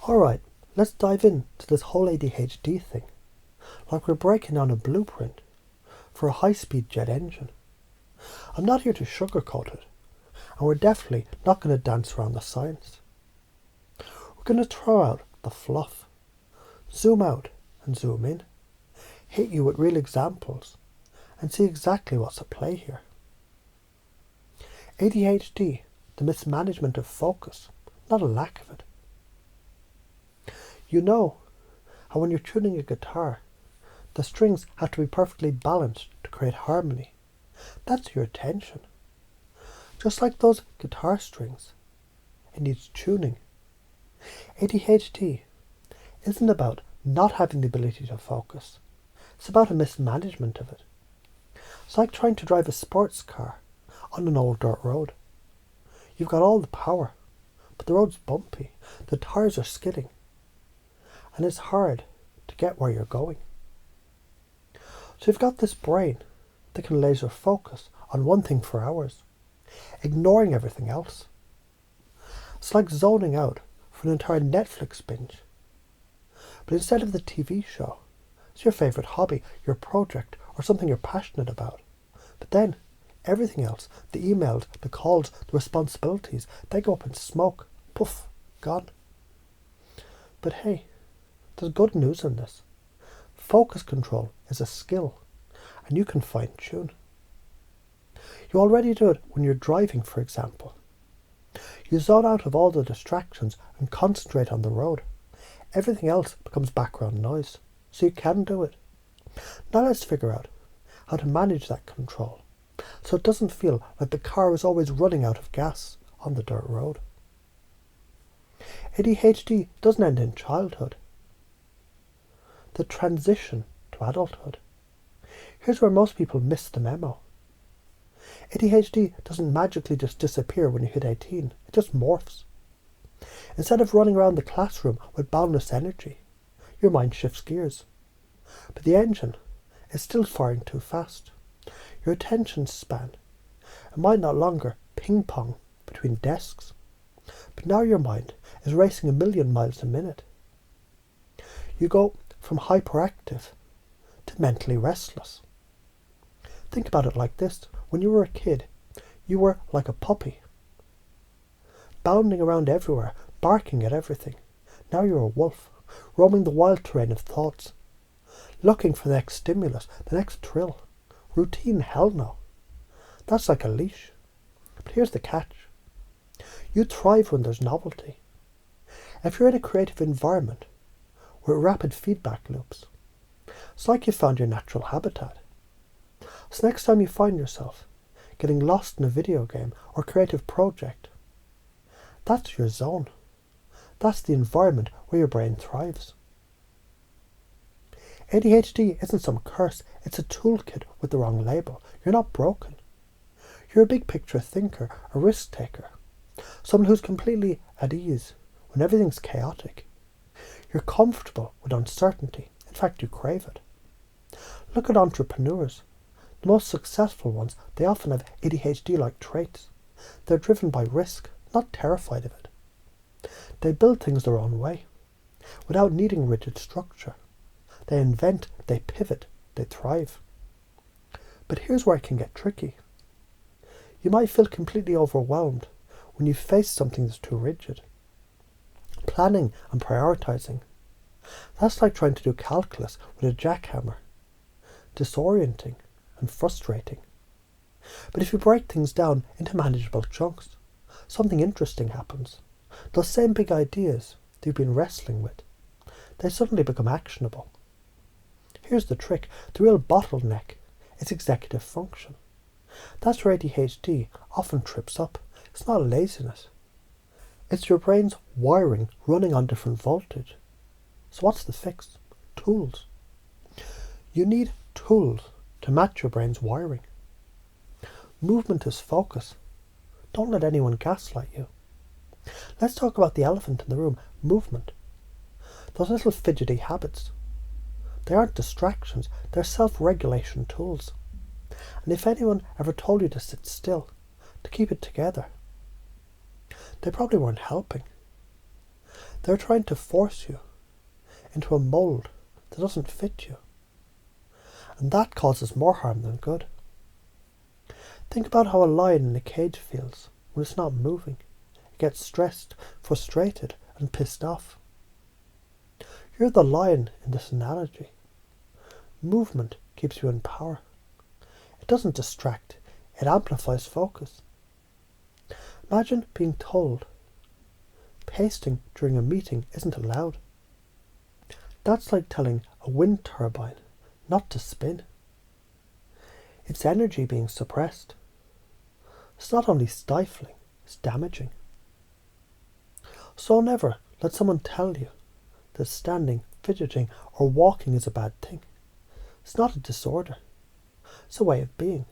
Alright, let's dive into this whole ADHD thing, like we're breaking down a blueprint for a high-speed jet engine. I'm not here to sugarcoat it, and we're definitely not going to dance around the science. We're going to throw out the fluff, zoom out and zoom in, hit you with real examples, and see exactly what's at play here. ADHD, the mismanagement of focus, not a lack of it. You know how when you're tuning a guitar, the strings have to be perfectly balanced to create harmony. That's your attention. Just like those guitar strings, it needs tuning. ADHD isn't about not having the ability to focus. It's about a mismanagement of it. It's like trying to drive a sports car on an old dirt road. You've got all the power, but the road's bumpy, the tires are skidding, and it's hard to get where you're going. So you've got this brain that can laser focus on one thing for hours, ignoring everything else. It's like zoning out for an entire Netflix binge. But instead of the TV show, it's your favourite hobby, your project, or something you're passionate about. But then, everything else, the emails, the calls, the responsibilities, they go up in smoke. Poof, gone. But hey, there's good news in this. Focus control is a skill, and you can fine-tune. You already do it when you're driving, for example. You zone out of all the distractions and concentrate on the road. Everything else becomes background noise, so you can do it. Now let's figure out how to manage that control, so it doesn't feel like the car is always running out of gas on the dirt road. ADHD doesn't end in childhood. The transition to adulthood. Here's where most people miss the memo. ADHD doesn't magically just disappear when you hit 18. It just morphs. Instead of running around the classroom with boundless energy, your mind shifts gears. But the engine is still firing too fast. Your attention span, it might no longer ping-pong between desks, but now your mind is racing 1,000,000 miles a minute. You go from hyperactive to mentally restless. Think about it like this. When you were a kid, you were like a puppy, bounding around everywhere, barking at everything. Now you're a wolf, roaming the wild terrain of thoughts, looking for the next stimulus, the next thrill. Routine, hell no. That's like a leash. But here's the catch. You thrive when there's novelty. If you're in a creative environment with rapid feedback loops, it's like you found your natural habitat. So next time you find yourself getting lost in a video game or creative project, that's your zone. That's the environment where your brain thrives. ADHD isn't some curse, it's a toolkit with the wrong label. You're not broken. You're a big picture thinker, a risk taker, someone who's completely at ease when everything's chaotic. You're comfortable with uncertainty. In fact, you crave it. Look at entrepreneurs. The most successful ones, they often have ADHD-like traits. They're driven by risk, not terrified of it. They build things their own way, without needing rigid structure. They invent, they pivot, they thrive. But here's where it can get tricky. You might feel completely overwhelmed when you face something that's too rigid. Planning and prioritizing. That's like trying to do calculus with a jackhammer. Disorienting and frustrating. But if you break things down into manageable chunks, something interesting happens. Those same big ideas that you've been wrestling with, they suddenly become actionable. Here's the trick. The real bottleneck is executive function. That's where ADHD often trips up. It's not laziness. It's your brain's wiring running on different voltage. So what's the fix? Tools. You need tools to match your brain's wiring. Movement is focus. Don't let anyone gaslight you. Let's talk about the elephant in the room, movement. Those little fidgety habits. They aren't distractions, they're self-regulation tools. And if anyone ever told you to sit still, to keep it together, they probably weren't helping. They're trying to force you into a mould that doesn't fit you. And that causes more harm than good. Think about how a lion in a cage feels when it's not moving. It gets stressed, frustrated, and pissed off. You're the lion in this analogy. Movement keeps you in power. It doesn't distract, it amplifies focus. Imagine being told pasting during a meeting isn't allowed. That's like telling a wind turbine not to spin. It's energy being suppressed. It's not only stifling, it's damaging. So never let someone tell you that standing, fidgeting, or walking is a bad thing. It's not a disorder. It's a way of being.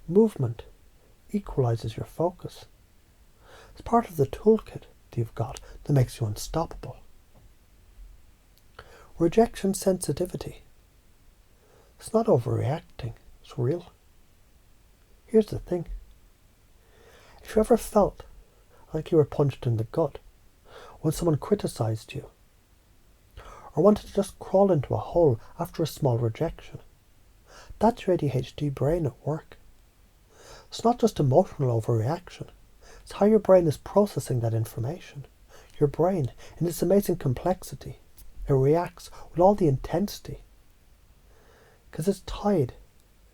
Movement equalizes your focus. It's part of the toolkit that you've got that makes you unstoppable. Rejection sensitivity. It's not overreacting, it's real. Here's the thing. If you ever felt like you were punched in the gut when someone criticized you, or wanted to just crawl into a hole after a small rejection, that's your ADHD brain at work. It's not just emotional overreaction. It's how your brain is processing that information. Your brain, in its amazing complexity, it reacts with all the intensity because it's tied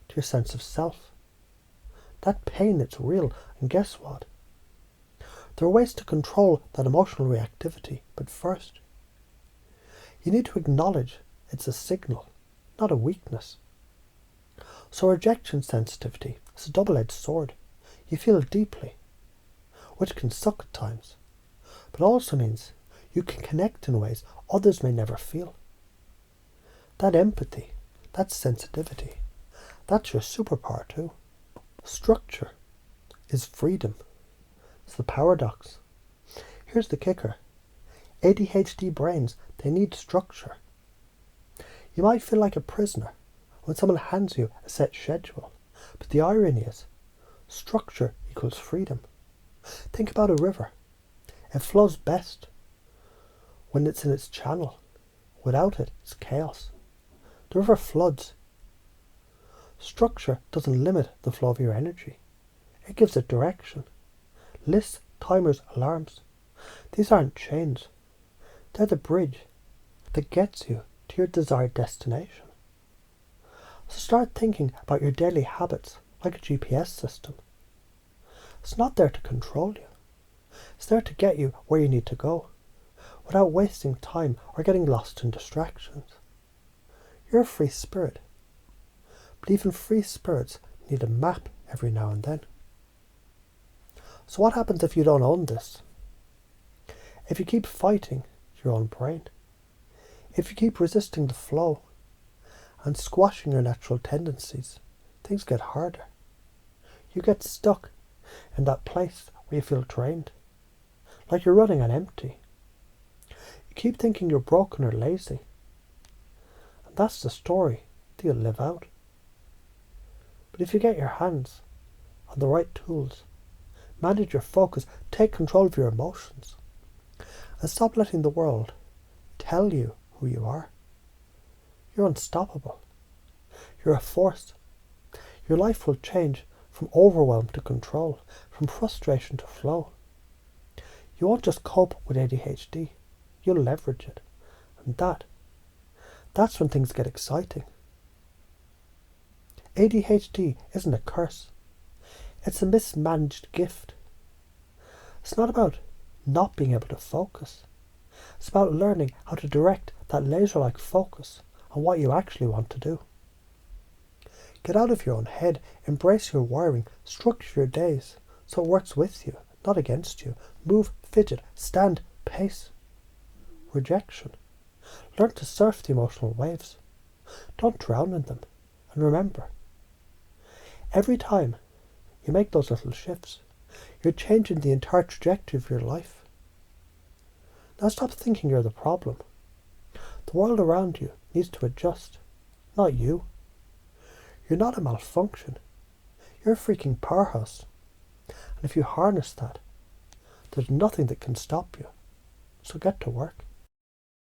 to your sense of self. That pain, it's real, and guess what? There are ways to control that emotional reactivity, but first, you need to acknowledge it's a signal, not a weakness. So rejection sensitivity is a double-edged sword. You feel it deeply, which can suck at times, but also means you can connect in ways others may never feel. That empathy, that sensitivity, that's your superpower too. Structure is freedom. It's the paradox. Here's the kicker. ADHD brains, they need structure. You might feel like a prisoner when someone hands you a set schedule, but the irony is, structure equals freedom. Think about a river. It flows best when it's in its channel. Without it, it's chaos. The river floods. Structure doesn't limit the flow of your energy. It gives it direction. Lists, timers, alarms. These aren't chains. They're the bridge that gets you to your desired destination. So start thinking about your daily habits like a GPS system. It's not there to control you. It's there to get you where you need to go without wasting time or getting lost in distractions. You're a free spirit. But even free spirits need a map every now and then. So what happens if you don't own this? If you keep fighting your own brain, if you keep resisting the flow and squashing your natural tendencies, things get harder. You get stuck in that place where you feel drained, like you're running on empty. You keep thinking you're broken or lazy, and that's the story that you'll live out. But if you get your hands on the right tools, manage your focus, take control of your emotions, and stop letting the world tell you who you are, you're unstoppable. You're a force. Your life will change from overwhelm to control, from frustration to flow. You won't just cope with ADHD, you'll leverage it. And that's when things get exciting. ADHD isn't a curse. It's a mismanaged gift. It's not about not being able to focus. It's about learning how to direct that laser-like focus on what you actually want to do. Get out of your own head, embrace your wiring, structure your days so it works with you, not against you. Move, fidget, stand, pace. Rejection. Learn to surf the emotional waves. Don't drown in them. And remember, every time you make those little shifts, you're changing the entire trajectory of your life. Now stop thinking you're the problem. The world around you needs to adjust, not you. You're not a malfunction. You're a freaking powerhouse. And if you harness that, there's nothing that can stop you. So get to work.